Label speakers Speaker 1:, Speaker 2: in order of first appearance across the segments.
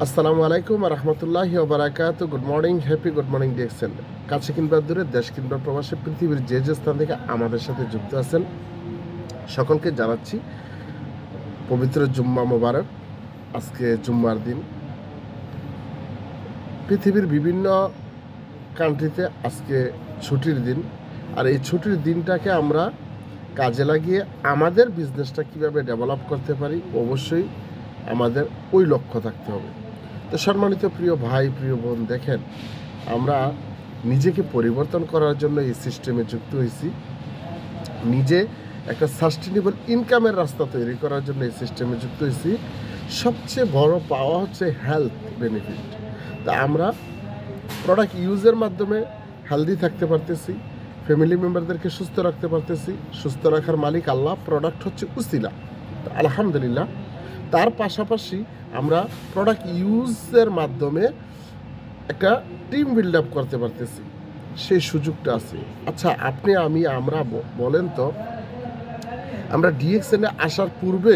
Speaker 1: আসসালামু আলাইকুম রহমতুল্লাহি ওবারাকাতু। Good morning, happy good morning DXL. কাছে কিংবা দূরে, দেশ কিংবা প্রবাসে, পৃথিবীর যে যে স্থান থেকে আমাদের সাথে যুক্ত আছেন সকলকে জানাচ্ছি পবিত্র জুম্মা মোবারক। আজকে জুম্মার দিন। পৃথিবীর বিভিন্ন কান্ট্রিতে আজকে ছুটির দিন, আর এই ছুটির দিনটাকে আমরা কাজে লাগিয়ে আমাদের বিজনেসটা কীভাবে ডেভেলপ করতে পারি, অবশ্যই আমাদের ওই লক্ষ্য থাকতে হবে। তো সম্মানিত প্রিয় ভাই, প্রিয় বোন, দেখেন আমরা নিজেকে পরিবর্তন করার জন্য এই সিস্টেমে যুক্ত হয়েছি। নিজে একটা সাস্টেনেবল ইনকামের রাস্তা তৈরি করার জন্য এই সিস্টেমে যুক্ত হয়েছি। সবচেয়ে বড় পাওয়া হচ্ছে হেলথ বেনিফিট। তা আমরা প্রোডাক্ট ইউজের মাধ্যমে হেলদি থাকতে পারতেছি, ফ্যামিলি মেম্বারদেরকে সুস্থ রাখতে পারতেছি। সুস্থ রাখার মালিক আল্লাহ, প্রোডাক্ট হচ্ছে উসিলা। আলহামদুলিল্লাহ। তার পাশাপাশি আমরা প্রোডাক্ট ইউজের মাধ্যমে একটা টিম বিল্ড আপ করতে পারতেছি, সেই সুযোগটা আছে। আচ্ছা, আমরা বলেন তো, আমরা ডিএক্সএনে আসার পূর্বে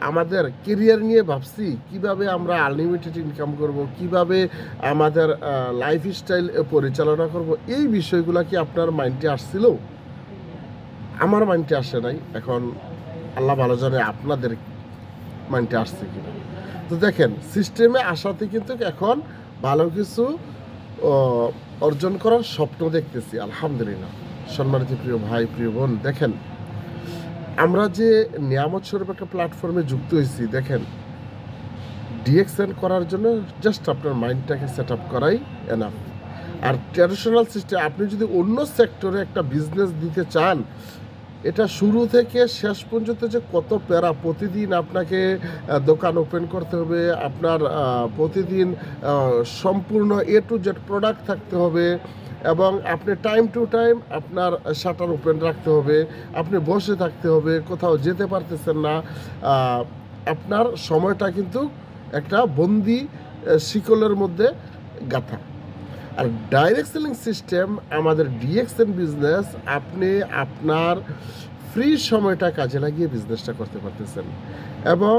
Speaker 1: আমাদের কেরিয়ার নিয়ে ভাবছি কিভাবে আমরা আনলিমিটেড ইনকাম করব, কিভাবে আমাদের লাইফস্টাইল পরিচালনা করব। এই বিষয়গুলো কি আপনার মাইন্ডে আসছিল? আমার মাইন্ডে আসে নাই। এখন আল্লাহ ভালো জানে আপনাদের মাইন্ডে আসছে কিনা। তো দেখেন, সিস্টেমে আসাতে কিন্তু এখন ভালো কিছু অর্জন করার স্বপ্ন দেখতেছি, আলহামদুলিল্লাহ। সম্মানিত প্রিয় ভাই, প্রিয় বোন, দেখেন আমরা যে নিয়ামত স্বরূপ একটা প্ল্যাটফর্মে যুক্ত হয়েছি, দেখেন ডিএক্সএন করার জন্য জাস্ট আপনার মাইন্ডটাকে সেট আপ করাই এনাফ। আর ট্র্যাডিশনাল সিস্টেম, আপনি যদি অন্য সেক্টরে একটা বিজনেস দিতে চান, এটা শুরু থেকে শেষ পর্যন্ত যে কত প্যারা, প্রতিদিন আপনাকে দোকান ওপেন করতে হবে, আপনার প্রতিদিন সম্পূর্ণ এ টু জেড প্রোডাক্ট থাকতে হবে, এবং আপনি টাইম টু টাইম আপনার শাটার ওপেন রাখতে হবে, আপনি বসে থাকতে হবে, কোথাও যেতে পারতেছেন না। আপনার সময়টা কিন্তু একটা বন্দি শিকলের মধ্যে গাঁথা। আর ডাইরেক্ট সেলিং সিস্টেম, আমাদের ডিএক্সএন বিজনেস, আপনি আপনার ফ্রি সময়টা কাজে লাগিয়ে বিজনেসটা করতে পারতেছেন, এবং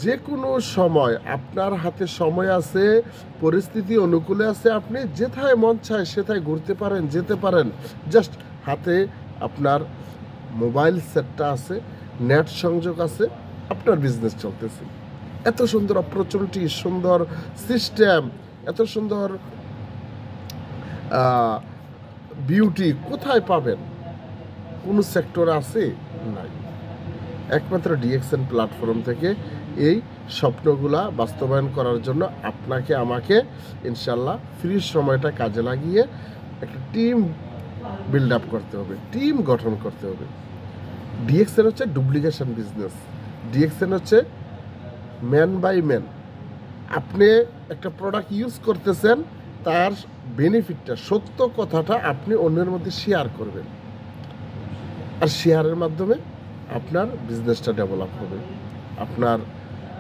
Speaker 1: যে কোনো সময় আপনার হাতে সময় আছে, পরিস্থিতি অনুকূলে আছে, আপনি যেথায় মন চায় সেথায় ঘুরতে পারেন, যেতে পারেন। জাস্ট হাতে আপনার মোবাইল সেটটা আছে, নেট সংযোগ আছে, আপনার বিজনেস চলতেছে। এত সুন্দর অপরচুনিটি, সুন্দর সিস্টেম, এত সুন্দর বিউটি কোথায় পাবেন? কোনো সেক্টর আছে? নাই। একমাত্র ডিএক্সএন প্ল্যাটফর্ম থেকে এই স্বপ্নগুলা বাস্তবায়ন করার জন্য আপনাকে আমাকে ইনশাল্লাহ ফ্রি সময়টা কাজে লাগিয়ে একটা টিম বিল্ড আপ করতে হবে, টিম গঠন করতে হবে। ডিএক্সএন হচ্ছে ডুপ্লিকেশন বিজনেস। ডিএক্সএন হচ্ছে ম্যান বাই ম্যান। আপনি একটা প্রোডাক্ট ইউজ করতেছেন, তার বেনিফিটটা, সত্য কথাটা আপনি অন্যের মধ্যে শেয়ার করবেন, আর শেয়ারের মাধ্যমে আপনার বিজনেসটা ডেভেলপ হবে, আপনার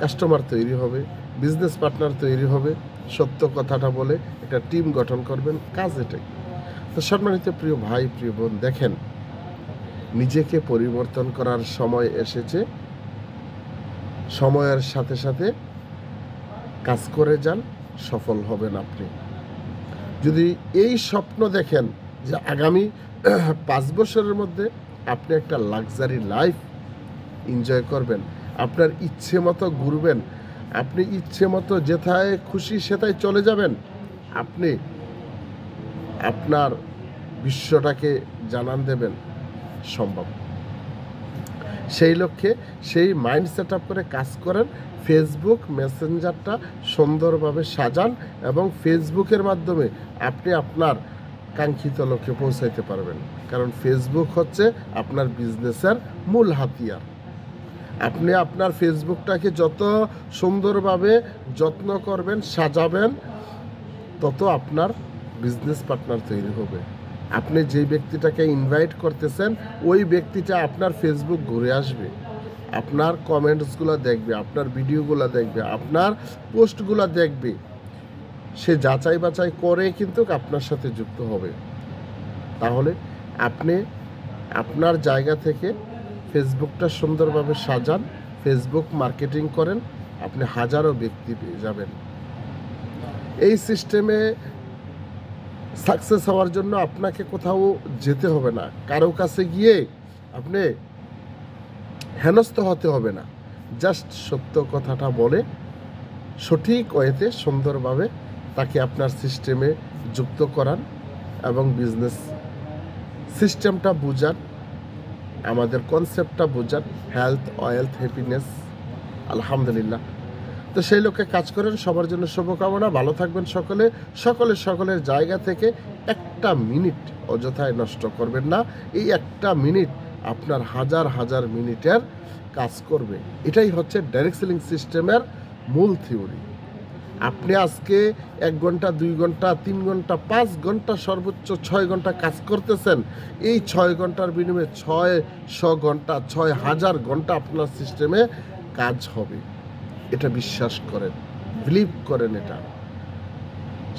Speaker 1: কাস্টমার তৈরি হবে, বিজনেস পার্টনার তৈরি হবে। সত্য কথাটা বলে একটা টিম গঠন করবেন, কাজ এটাই। তো সম্মানিত প্রিয় ভাই, প্রিয় বোন, দেখেন নিজেকে পরিবর্তন করার সময় এসেছে। সময়ের সাথে সাথে কাজ করে যান, সফল হবেন আপনি। যদি এই স্বপ্ন দেখেন যে আগামী 5 বছরের মধ্যে আপনি একটা লাক্সারি লাইফ এনজয় করবেন, আপনার ইচ্ছে মতো ঘুরবেন, আপনি ইচ্ছে মতো যেথায় খুশি সেথায় চলে যাবেন, আপনি আপনার বিশ্বটাকে জানান দেবেন, সম্ভব। সেই লক্ষ্যে সেই মাইন্ড সেট আপ করে কাজ করেন। ফেসবুক মেসেঞ্জারটা সুন্দরভাবে সাজান, এবং ফেসবুকের মাধ্যমে আপনি আপনার কাঙ্ক্ষিত লক্ষ্যে পৌঁছাইতে পারবেন। কারণ ফেসবুক হচ্ছে আপনার বিজনেসের মূল হাতিয়ার। আপনি আপনার ফেসবুকটাকে যত সুন্দরভাবে যত্ন করবেন, সাজাবেন, তত আপনার বিজনেস পার্টনার তৈরি হবে। আপনি যেই ব্যক্তিটাকে ইনভাইট করতেছেন, ওই ব্যক্তিটা আপনার ফেসবুক ঘুরে আসবে, আপনার কমেন্টসগুলো দেখবে, আপনার ভিডিওগুলো দেখবে, আপনার পোস্টগুলো দেখবে। সে যাচাই বাছাই করে কিন্তু আপনার সাথে যুক্ত হবে। তাহলে আপনি আপনার জায়গা থেকে ফেসবুকটা সুন্দরভাবে সাজান, ফেসবুক মার্কেটিং করেন, আপনি হাজারো ব্যক্তি পেয়ে যাবেন। এই সিস্টেমে সাকসেস হওয়ার জন্য আপনাকে কোথাও যেতে হবে না, কারো কাছে গিয়ে আপনি হেনস্থ হতে হবে না। জাস্ট সত্য কথাটা বলে সঠিক ওয়েতে সুন্দরভাবে তাকে আপনার সিস্টেমে যুক্ত করান এবং বিজনেস সিস্টেমটা বুঝান, আমাদের কনসেপ্টটা বুঝান, হেলথ, ওয়েলথ, হ্যাপিনেস, আলহামদুলিল্লাহ। তো সেই লক্ষ্যে কাজ করেন। সবার জন্য শুভকামনা। ভালো থাকবেন সকলে। সকলের জায়গা থেকে একটা মিনিট অযথায় নষ্ট করবেন না। এই একটা মিনিট আপনার হাজার মিনিটের কাজ করবে। এটাই হচ্ছে ডাইরেক্ট সেলিং সিস্টেমের মূল থিওরি। আপনি আজকে 1 ঘন্টা, 2 ঘন্টা, 3 ঘন্টা, 5 ঘন্টা, সর্বোচ্চ 6 ঘন্টা কাজ করতেছেন। এই 6 ঘন্টার বিনিময়ে 600 ঘন্টা, 6000 ঘন্টা আপনার সিস্টেমে কাজ হবে। এটা বিশ্বাস করেন, বিলিভ করেন। এটা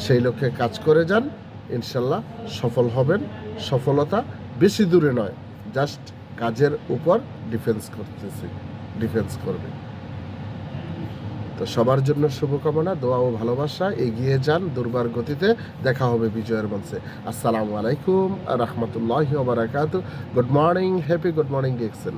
Speaker 1: সেই লক্ষ্যে কাজ করে যান, ইনশাল্লাহ সফল হবেন। সফলতা বেশি দূরে নয়, জাস্ট কাজের উপর ডিফেন্স করবে। তো সবার জন্য শুভকামনা, দোয়া ও ভালোবাসা। এগিয়ে যান দুর্বার গতিতে। দেখা হবে বিজয়ের মঞ্চে। আসসালামু আলাইকুম রাহমাতুল্লাহি ওয়া বারাকাতুহু। Good morning, happy good morning DXL.